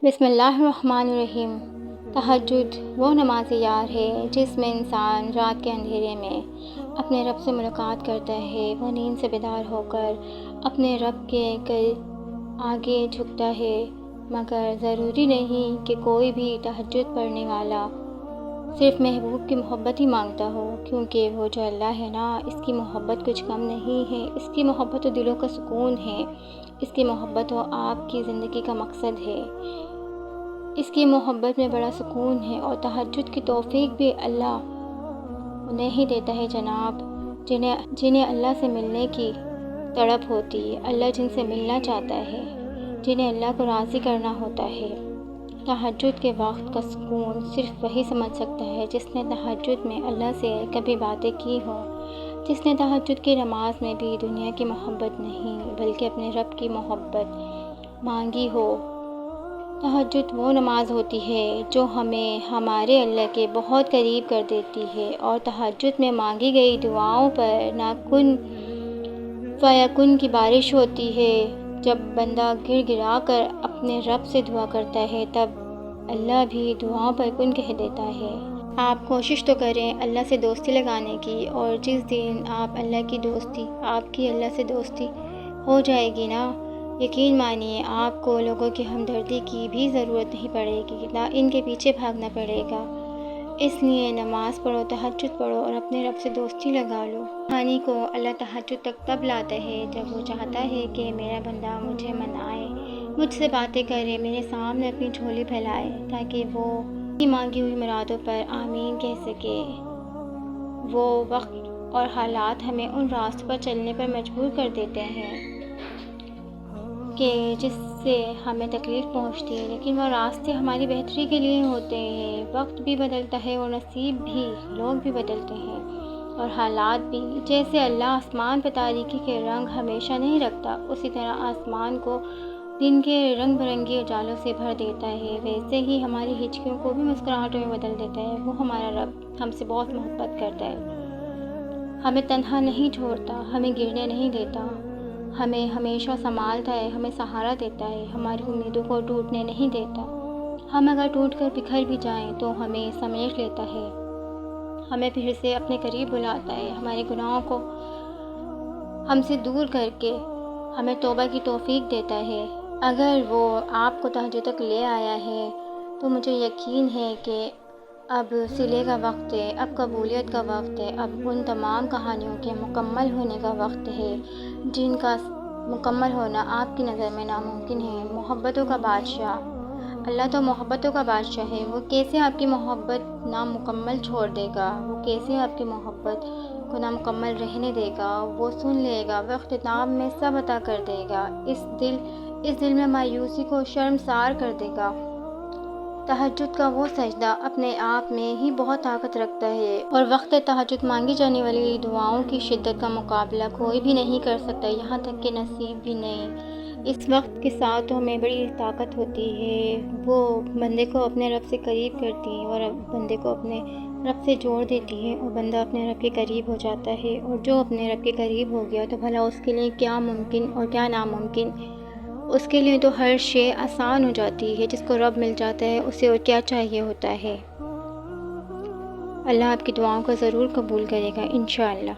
بسم اللہ الرحمن الرحیم۔ تہجد وہ نماز یار ہے جس میں انسان رات کے اندھیرے میں اپنے رب سے ملاقات کرتا ہے۔ وہ نیند سے بیدار ہو کر اپنے رب کے آگے جھکتا ہے، مگر ضروری نہیں کہ کوئی بھی تہجد پڑھنے والا صرف محبوب کی محبت ہی مانگتا ہو، کیونکہ وہ جو اللہ ہے نا، اس کی محبت کچھ کم نہیں ہے۔ اس کی محبت تو دلوں کا سکون ہے، اس کی محبت تو آپ کی زندگی کا مقصد ہے، اس کی محبت میں بڑا سکون ہے۔ اور تہجد کی توفیق بھی اللہ انہیں ہی دیتا ہے جناب، جنہیں اللہ سے ملنے کی تڑپ ہوتی ہے، اللہ جن سے ملنا چاہتا ہے، جنہیں اللہ کو راضی کرنا ہوتا ہے۔ تہجد کے وقت کا سکون صرف وہی سمجھ سکتا ہے جس نے تہجد میں اللہ سے کبھی باتیں کی ہوں، جس نے تہجد کی نماز میں بھی دنیا کی محبت نہیں بلکہ اپنے رب کی محبت مانگی ہو۔ تہجد وہ نماز ہوتی ہے جو ہمیں ہمارے اللہ کے بہت قریب کر دیتی ہے، اور تہجد میں مانگی گئی دعاؤں پر نہ کن فیکن کی بارش ہوتی ہے۔ جب بندہ گر گرا کر اپنے رب سے دعا کرتا ہے، تب اللہ بھی دعاؤں پر کن کہہ دیتا ہے۔ آپ کوشش تو کریں اللہ سے دوستی لگانے کی، اور جس دن آپ کی اللہ سے دوستی ہو جائے گی نا، یقین مانیے آپ کو لوگوں کی ہمدردی کی بھی ضرورت نہیں پڑے گی، نہ ان کے پیچھے بھاگنا پڑے گا۔ اس لیے نماز پڑھو، تہجد پڑھو اور اپنے رب سے دوستی لگا لو۔ کہانی کو اللہ تہجد تک تب لاتا ہے جب وہ چاہتا ہے کہ میرا بندہ مجھے منائے، مجھ سے باتیں کرے، میرے سامنے اپنی جھولی پھیلائے، تاکہ وہ اپنی مانگی ہوئی مرادوں پر آمین کہہ سکے۔ وہ وقت اور حالات ہمیں ان راستوں پر چلنے پر مجبور کر دیتے ہیں کہ جس سے ہمیں تکلیف پہنچتی ہے، لیکن وہ راستے ہماری بہتری کے لیے ہوتے ہیں۔ وقت بھی بدلتا ہے اور نصیب بھی، لوگ بھی بدلتے ہیں اور حالات بھی۔ جیسے اللہ آسمان پہ تاریکی کے رنگ ہمیشہ نہیں رکھتا، اسی طرح آسمان کو دن کے رنگ برنگی اجالوں سے بھر دیتا ہے، ویسے ہی ہماری ہچکیوں کو بھی مسکراہٹوں میں بدل دیتا ہے۔ وہ ہمارا رب ہم سے بہت محبت کرتا ہے، ہمیں تنہا نہیں چھوڑتا، ہمیں گرنے نہیں دیتا، ہمیں ہمیشہ سنبھالتا ہے، ہمیں سہارا دیتا ہے، ہماری امیدوں کو ٹوٹنے نہیں دیتا۔ ہم اگر ٹوٹ کر بکھر بھی جائیں تو ہمیں سمیٹ لیتا ہے، ہمیں پھر سے اپنے قریب بلاتا ہے، ہمارے گناہوں کو ہم سے دور کر کے ہمیں توبہ کی توفیق دیتا ہے۔ اگر وہ آپ کو تہجد تک لے آیا ہے تو مجھے یقین ہے کہ اب صلے کا وقت ہے، اب قبولیت کا وقت ہے، اب ان تمام کہانیوں کے مکمل ہونے کا وقت ہے جن کا مکمل ہونا آپ کی نظر میں ناممکن ہے۔ محبتوں کا بادشاہ اللہ تو محبتوں کا بادشاہ ہے، وہ کیسے آپ کی محبت نامکمل چھوڑ دے گا، وہ کیسے آپ کی محبت کو نامکمل رہنے دے گا۔ وہ سن لے گا، وہ اختتام میں سب عطا کر دے گا، اس دل میں مایوسی کو شرمسار کر دے گا۔ تہجد کا وہ سجدہ اپنے آپ میں ہی بہت طاقت رکھتا ہے، اور وقت تہجد مانگی جانے والی دعاؤں کی شدت کا مقابلہ کوئی بھی نہیں کر سکتا، یہاں تک کہ نصیب بھی نہیں۔ اس وقت کے ساتھوں میں بڑی طاقت ہوتی ہے، وہ بندے کو اپنے رب سے قریب کرتی ہے اور بندے کو اپنے رب سے جوڑ دیتی ہے، اور بندہ اپنے رب کے قریب ہو جاتا ہے۔ اور جو اپنے رب کے قریب ہو گیا تو بھلا اس کے لیے کیا ممکن اور کیا ناممکن، اس کے لیے تو ہر شے آسان ہو جاتی ہے۔ جس کو رب مل جاتا ہے اسے اور کیا چاہیے ہوتا ہے۔ اللہ آپ کی دعاؤں کو ضرور قبول کرے گا انشاءاللہ۔